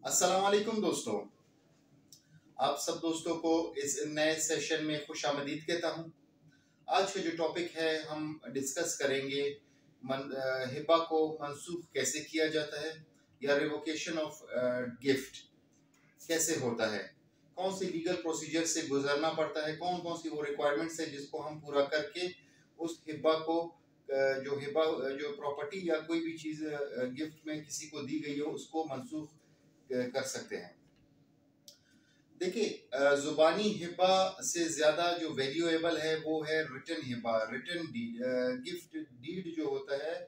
अस्सलाम वालेकुम दोस्तों, आप सब दोस्तों को इस नए सेशन में खुशामदीद कहता हूँ। आज का जो टॉपिक है हम डिस्कस करेंगे हिबा को मंसूख कैसे किया जाता है या रिवोकेशन ऑफ गिफ्ट कैसे होता है, कौन से लीगल प्रोसीजर से गुजरना पड़ता है, कौन कौन सी वो रिक्वायरमेंट्स है जिसको हम पूरा करके उस हिबा को जो प्रॉपर्टी या कोई भी चीज़ गिफ्ट में किसी को दी गई हो उसको मंसूख कर सकते हैं। देखिए, जुबानी हिबा से ज्यादा जो वैल्यूएबल है वो है रिटन हिबा, रिटन डीड। गिफ्ट डीड जो होता है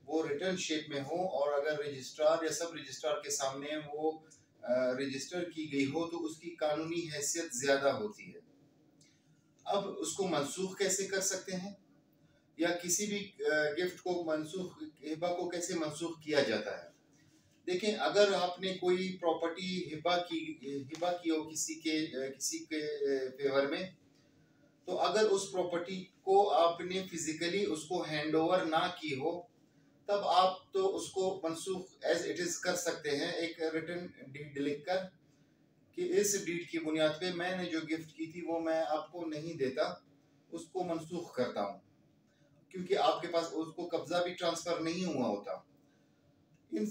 वो रिटन शेप में हो और अगर रजिस्ट्रार या सब रजिस्ट्रार के सामने वो रजिस्टर की गई हो तो उसकी कानूनी हैसियत ज्यादा होती है। अब उसको मंसूख कैसे कर सकते हैं या किसी भी गिफ्ट को मंसूख, हिबा को कैसे मंसूख किया जाता है। देखें, अगर आपने कोई प्रॉपर्टी हिबा की हो किसी के फेवर में, तो अगर उस प्रॉपर्टी को आपने फिजिकली उसको हैंड ओवर ना की हो तब आप तो उसको मंसूख एज इट इज कर सकते हैं एक रिटन डीड लिखकर कि इस डीड की बुनियाद पे मैंने जो गिफ्ट की थी वो मैं आपको नहीं देता, उसको मंसूख करता हूँ, क्योंकि आपके पास उसको कब्जा भी ट्रांसफर नहीं हुआ होता। इन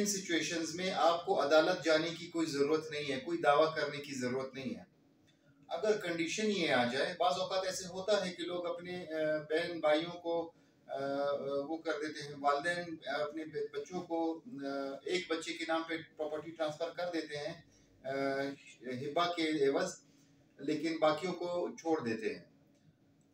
सिचुएशंस में आपको अदालत जाने की कोई ज़रूरत नहीं है, कोई दावा करने की ज़रूरत नहीं है। अगर कंडीशन ये आ जाए, बाज़ औक़ात ऐसे होता है कि लोग अपने बहन भाइयों को वो कर देते हैं, वालिदैन अपने बच्चों को एक बच्चे के नाम पे प्रॉपर्टी ट्रांसफ़र कर देते हैं हिबा के एवज़, लेकिन बाकियों को छोड़ देते हैं।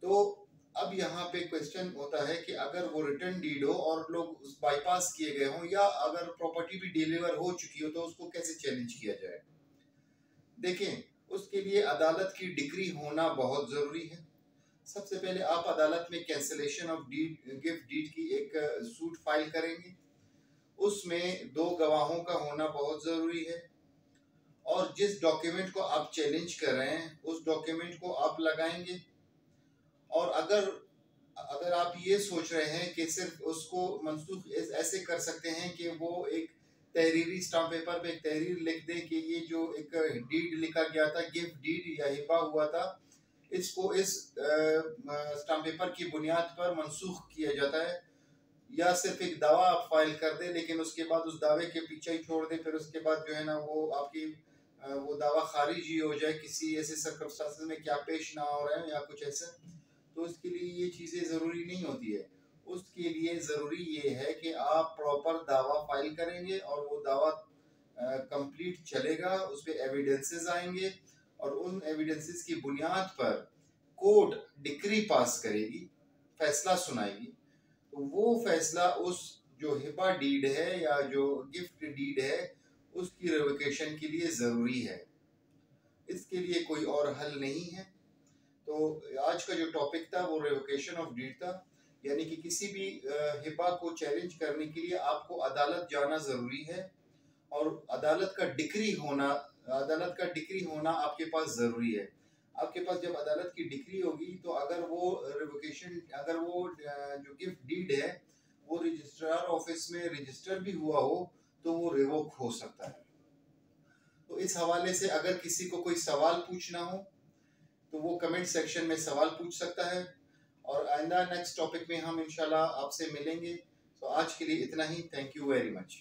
तो अब यहाँ पे क्वेश्चन होता है कि अगर वो रिटर्न डीड हो और लोग उस बाईपास किए गए हों या अगर प्रॉपर्टी भी डिलीवर हो चुकी हो तो उसको कैसे चैलेंज किया जाए। देखें, उसके लिए अदालत की डिक्री होना बहुत ज़रूरी है। सबसे पहले आप अदालत में cancellation of deed, gift deed की एक सूट फाइल करेंगे। उसमें 2 गवाहों का होना बहुत ज़रूरी है और जिस डॉक्यूमेंट को आप चैलेंज कर रहे हैं उस डॉक्यूमेंट को आप लगाएंगे। और अगर आप ये सोच रहे हैं कि सिर्फ उसको मंसूख ऐसे कर सकते हैं कि वो एक तहरीरी स्टाम्प पेपर पे एक तहरीर लिख दें कि ये जो एक डीड लिखा गया था, गिफ्ट डीड या हिबा हुआ था, इसको इस स्टाम्प पेपर की बुनियाद पर मंसूख किया जाता है, या सिर्फ एक दावा आप फाइल कर दें लेकिन उसके बाद उस दावे के पीछे ही छोड़ दें, फिर उसके बाद जो है ना वो आपकी वो दावा खारिज ही हो जाए किसी ऐसे सर्कमस्टांसेस में, क्या पेश ना हो रहे हैं या कुछ ऐसा। तो उसके लिए ये चीज़ें ज़रूरी नहीं होती है। उसके लिए ज़रूरी ये है कि आप प्रॉपर दावा फाइल करेंगे और वो दावा कंप्लीट चलेगा, उस पर एविडेंसेस आएंगे और उन एविडेंसेस की बुनियाद पर कोर्ट डिक्री पास करेगी, फैसला सुनाएगी। तो वो फैसला उस जो हिबा डीड है या जो गिफ्ट डीड है उसकी रिवोकेशन के लिए ज़रूरी है। इसके लिए कोई और हल नहीं है। तो आज का जो टॉपिक था वो रिवोकेशन ऑफ डीड था, यानी कि किसी भी हिबा को चैलेंज करने के लिए आपको अदालत जाना ज़रूरी है और अदालत का डिक्री होना आपके पास ज़रूरी है। आपके पास जब अदालत की डिक्री होगी तो अगर वो जो गिफ्ट डीड है वो रजिस्ट्रार ऑफिस में रजिस्टर भी हुआ हो तो वो रिवोक हो सकता है। तो इस हवाले से अगर किसी को कोई सवाल पूछना हो तो वो कमेंट सेक्शन में सवाल पूछ सकता है और आइंदा नेक्स्ट टॉपिक में हम इंशाल्लाह आपसे मिलेंगे। तो आज के लिए इतना ही। Thank you very much.